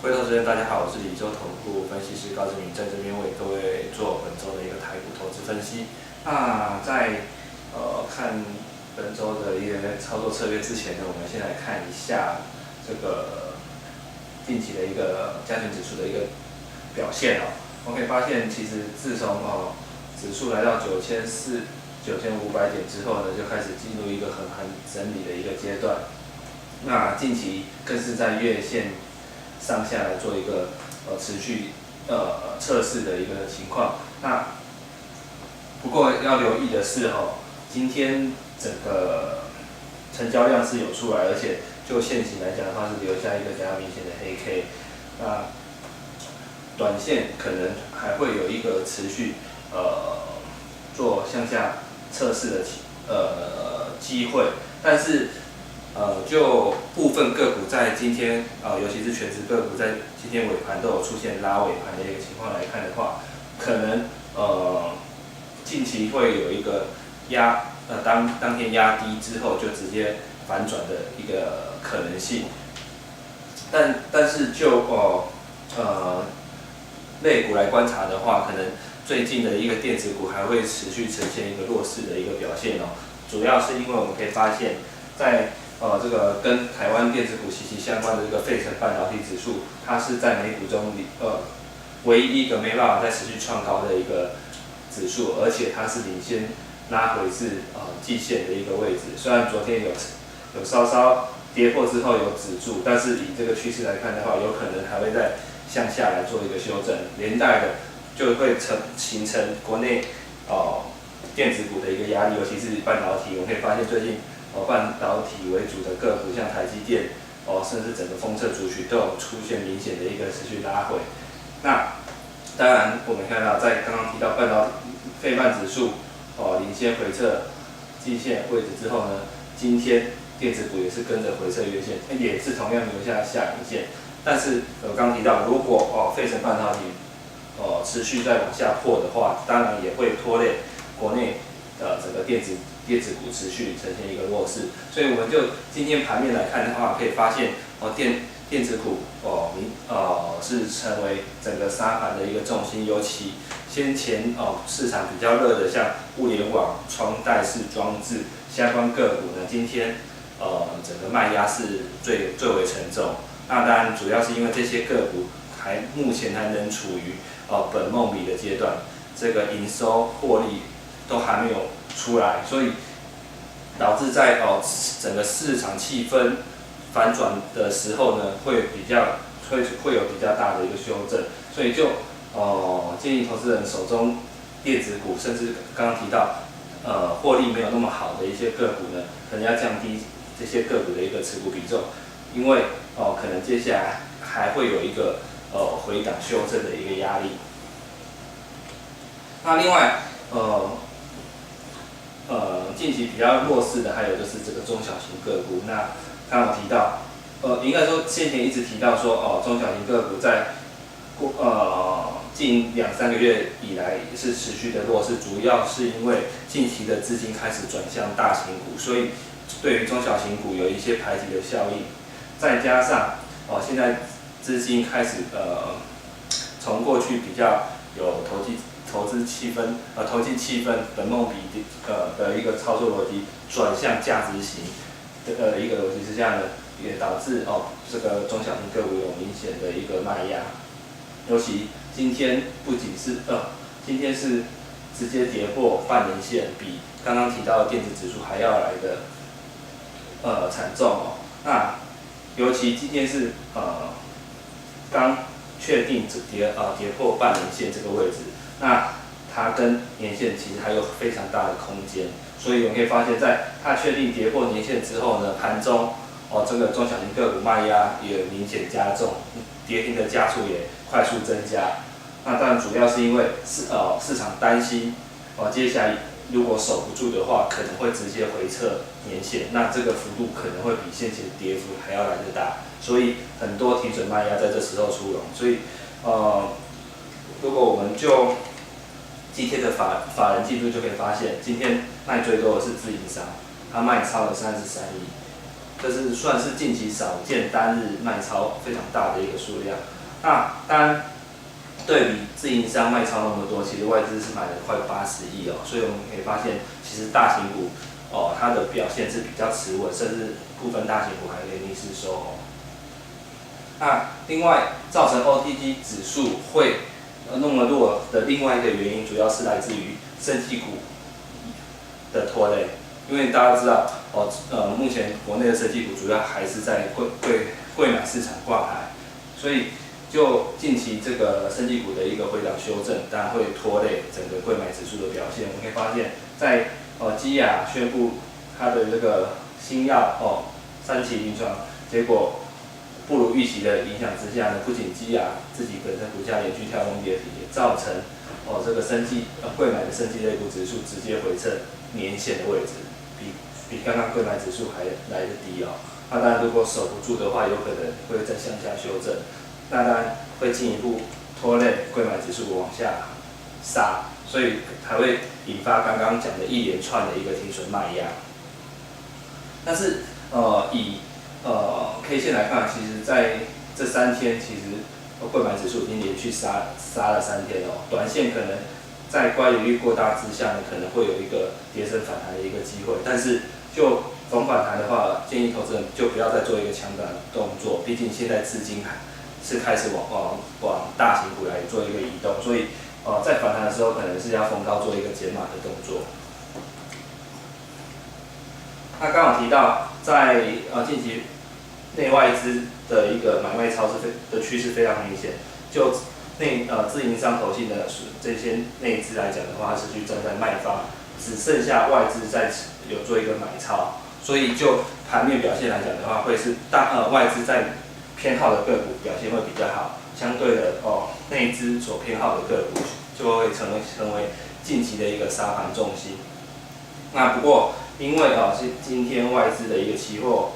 各位投资人，大家好，我是李州投顾分析师高志明，在这边为各位做本周的一个台股投资分析。那在看本周的一个操作策略之前呢，我们先来看一下这个近期的一个加权指数的一个表现哦。我们可以发现，其实自从指数来到9400、9500点之后呢，就开始进入一个横盘整理的一个阶段。那近期更是在月线上下来做一个持续测试的一个情况。那不过要留意的是今天整个成交量是有出来，而且就现行来讲的话是留下一个比较明显的黑 K。那短线可能还会有一个持续做向下测试的机会，但是就部分个股在今天尤其是全指个股在今天尾盘都有出现拉尾盘的一个情况来看的话，可能近期会有一个当天压低之后就直接反转的一个可能性，但是就类股来观察的话，可能最近的一个电子股还会持续呈现一个弱势的一个表现主要是因为我们可以发现，在这个跟台湾电子股息息相关的这个费城半导体指数，它是在美股中唯一一个没办法再持续创高的一个指数，而且它是领先拉回至季线的一个位置。虽然昨天有稍稍跌破之后有止住，但是以这个趋势来看的话，有可能还会再向下来做一个修正，连带的就会形成国内电子股的一个压力，尤其是半导体。我们可以发现最近半导体为主的个股，像台积电甚至整个封测族群都有出现明显的一个持续拉回。那当然我们看到在刚刚提到半导体费半指数领先回测季线位置之后呢，今天电子股也是跟着回测月线，也是同样留下下影线。但是我刚提到，如果费城半导体持续再往下破的话，当然也会拖累国内的整个电子股持续呈现一个弱势。所以我们就今天盘面来看的话，可以发现电子股是成为整个沙盘的一个重心，尤其先前市场比较热的像物联网、穿戴式装置相关个股呢，今天整个卖压是最为沉重。那当然主要是因为这些个股目前还能处于本梦比的阶段，这个营收获利都还没有出来，所以导致在整个市场气氛反转的时候呢，会有比较大的一个修正。所以就建议投资人手中电子股，甚至刚刚提到获利没有那么好的一些个股呢，可能要降低这些个股的一个持股比重，因为可能接下来还会有一个回档修正的一个压力。那另外近期比较弱势的还有就是这个中小型个股。那刚刚提到应该说先前一直提到说中小型个股在近2-3个月以来是持续的弱势，主要是因为近期的资金开始转向大型股，所以对于中小型股有一些排挤的效应。再加上现在资金开始从过去比较有投资气氛、本梦比的一个操作逻辑，转向价值型的一个逻辑之下呢，也导致这个中小型个股有明显的一个卖压。尤其今天不仅是今天是直接跌破半年线，比刚刚提到的电子指数还要来的惨重那尤其今天是刚确定跌破半年线这个位置，那它跟年线其实还有非常大的空间，所以我们可以发现，在它确定跌破年线之后呢，盘中这个中小型个股卖压也明显加重，跌停的家数也快速增加。那当然主要是因为市场担心接下来如果守不住的话，可能会直接回测年线，那这个幅度可能会比先前跌幅还要来得大，所以很多停损卖压在这时候出笼。所以如果我们就今天的法人记录就可以发现，今天卖最多的是自营商，他卖超了33亿。这是算是近期少见单日卖超非常大的一个数量。那当然，对比自营商卖超那么多，其实外资是买了快80亿哦，所以我们可以发现，其实大型股它的表现是比较持稳，甚至部分大型股还可以逆势收红。那另外造成 OTG 指数会那么弱的另外一个原因，主要是来自于生技股的拖累。因为大家知道目前国内的生技股主要还是在柜买市场挂牌，所以就近期这个生技股的一个回档修正，当然会拖累整个柜买指数的表现。我们可以发现，在基亚宣布它的这个新药3期临床结果不如预期的影响之下呢，不仅基亚自己本身股价连续跳空跌停，也造成这个柜买的生技类股指数直接回测年线的位置，比刚刚柜买指数还来得低哦。那当然，如果守不住的话，有可能会再向下修正，那当然会进一步拖累柜买指数往下杀，所以才会引发刚刚讲的一连串的一个停损卖压。但是以K 线来看，其实在这3天，其实柜买指数已经连续杀了3天哦。短线可能在乖离率过大之下呢，可能会有一个跌升反弹的一个机会。但是就逢反弹的话，建议投资人就不要再做一个强弹动作，毕竟现在资金是开始往大型股来做一个移动，所以在反弹的时候，可能是要逢高做一个减码的动作。那刚好提到，在近期内外资的一个买卖超的趋势非常明显，就自营商投信的这些内资来讲的话，它是去站在卖方，只剩下外资在有做一个买超，所以就盘面表现来讲的话，会是外资在偏好的个股表现会比较好，相对的内资所偏好的个股就会成为近期的一个杀盘重心。那不过因为今天外资的一个期货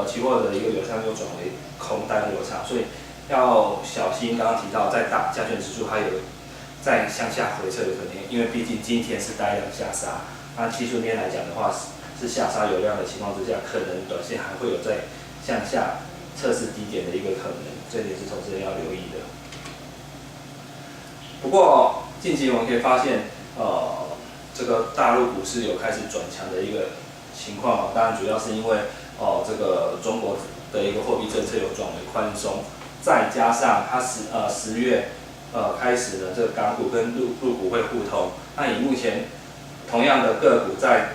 期货的一个流向又转为空单流场，所以要小心。刚刚提到在加权指数还有在向下回撤的可能，因为毕竟今天是带量下杀，那技术面来讲的话是下杀有量的情况之下，可能短线还会有在向下测试低点的一个可能，这点是投资人要留意的。不过近期我们可以发现，这个大陆股市有开始转强的一个情况，当然主要是因为这个中国的一个货币政策有转为宽松，再加上它10月开始呢，这个港股跟陆股会互通。那以目前同样的个股在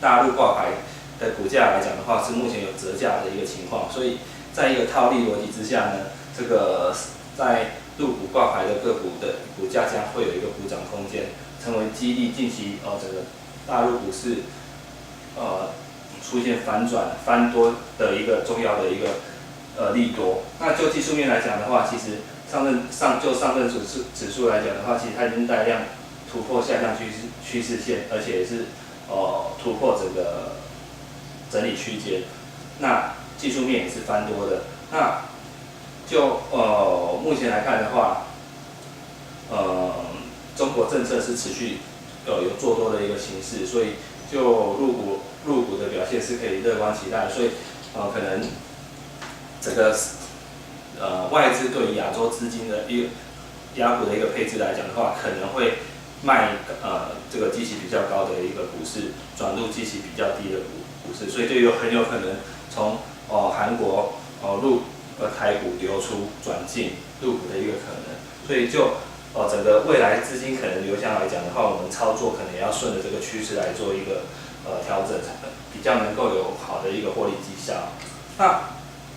大陆挂牌的股价来讲的话，是目前有折价的一个情况，所以在一个套利逻辑之下呢，这个在陆股挂牌的个股的股价将会有一个补涨空间，成为激励近期整个大陆股市出现反转翻多的一个重要的一个利多。那就技术面来讲的话，其实上证指数来讲的话，其实它已经带量突破下降趋势线，而且是突破整个整理区间。那技术面也是翻多的。那就目前来看的话，中国政策是持续有做多的一个形势，所以就入股的表现是可以乐观期待，所以可能整个外资对于亚洲资金的一个亚股的一个配置来讲的话，可能会卖这个基期比较高的一个股市，转入基期比较低的股市，所以就很有可能从韩国台股流出转进入股的一个可能，所以就整个未来资金可能流向来讲的话，我们操作可能也要顺着这个趋势来做一个调整，比较能够有好的一个获利绩效。那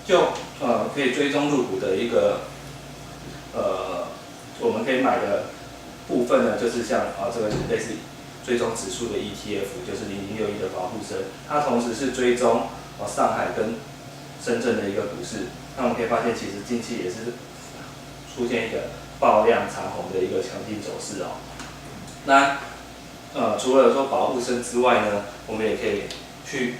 就可以追踪入股的一个我们可以买的部分呢，就是像这个类似追踪指数的 ETF， 就是0061的保护生，它同时是追踪上海跟深圳的一个股市。那我们可以发现，其实近期也是出现一个爆量长红的一个强劲走势哦。那除了说保护生之外呢，我们也可以去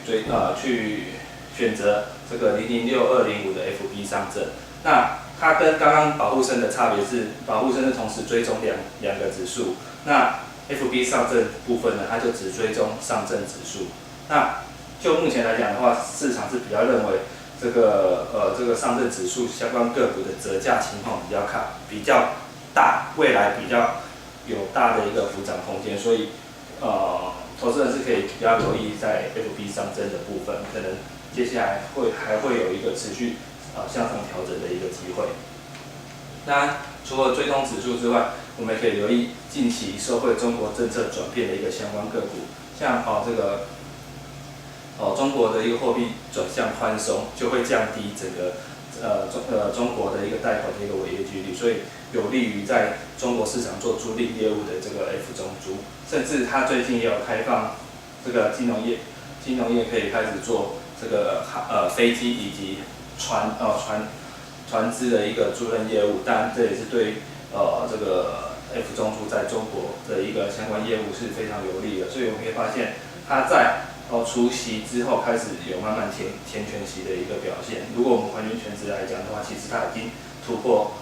选择这个006205的 FB 上证。那它跟刚刚保护生的差别是，保护生是同时追踪两个指数，那 FB 上证部分呢，它就只追踪上证指数。那就目前来讲的话，市场是比较认为这个上证指数相关个股的折价情况比较大，未来比较有大的一个浮涨空间，所以投资人是可以比较留意在 FB 上证的部分，可能接下来还会有一个持续向上调整的一个机会。当然，除了追踪指数之外，我们也可以留意近期受惠中国政策转变的一个相关个股，像中国的一个货币转向宽松，就会降低整个中国的一个贷款的一个违约几率，所以有利于在中国市场做租赁业务的这个 F 中租，甚至它最近也有开放这个金融业可以开始做这个飞机以及船只的一个租赁业务，当然这也是对这个 F 中租在中国的一个相关业务是非常有利的，所以我们可以发现它在除息之后开始有慢慢填权息的一个表现。如果我们还原全值来讲的话，其实它已经突破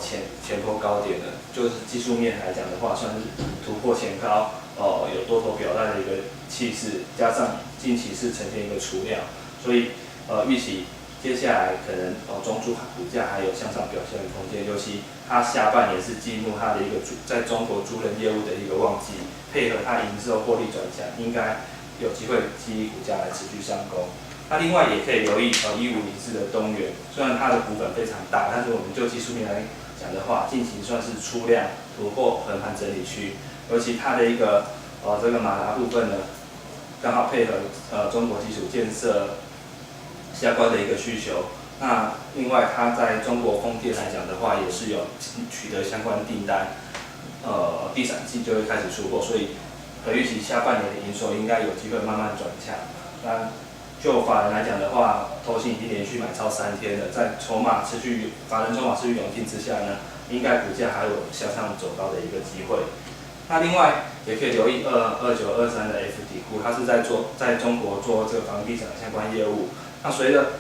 前波高点了，就是技术面来讲的话，算是突破前高，有多头表态的一个气势，加上近期是呈现一个出量，所以预期接下来可能中租股价还有向上表现的空间，尤其它下半年是进入它的一个在中国租赁业务的一个旺季，配合它营收获利转强，应该有机会激励股价来持续上攻。那另外也可以留意1504的东元，虽然它的股本非常大，但是我们就技术面来讲的话，近期算是出量突破横盘整理区，尤其它的一个这个马达部分呢，刚好配合中国基础建设相关的一个需求。那另外它在中国风电来讲的话，也是有取得相关订单，第三季就会开始出货，所以可预期下半年的营收应该有机会慢慢转强。那就法人来讲的话，投信已经连续买超3天了，在法人筹码持续涌进之下呢，应该股价还有向上走高的一个机会。那另外也可以留意2923的 F 底股，它是在中国做这个房地产相关业务。那随着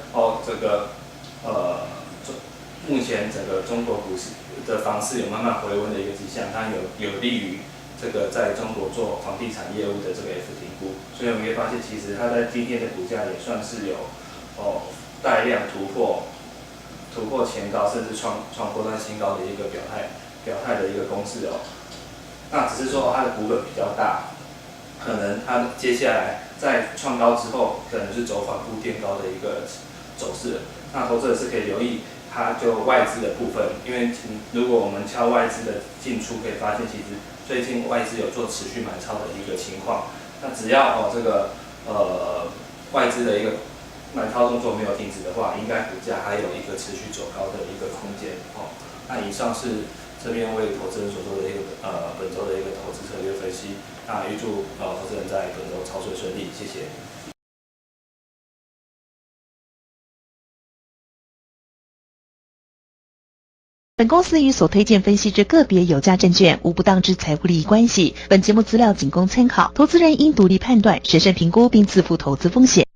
目前整个中国股市的房市有慢慢回温的一个迹象，它有利于这个在中国做房地产业务的这个 F 底股，所以我们可以发现，其实它在今天的股价也算是有带量突破前高，甚至创波段新高的一个表态的一个公式哦。那只是说它的股本比较大，可能它接下来在创高之后，可能是走缓步垫高的一个走势。那投资者是可以留意它就外资的部分，因为如果我们敲外资的进出，可以发现其实最近外资有做持续买超的一个情况。那只要外资的一个买超动作没有停止的话，应该股价还有一个持续走高的一个空间哦。那以上是这边为投资人所做的一个本周的一个投资策略分析。那预祝投资人在本周操作顺利，谢谢。本公司与所推荐分析之个别有价证券无不当之财务利益关系。本节目资料仅供参考，投资人应独立判断、审慎评估并自负投资风险。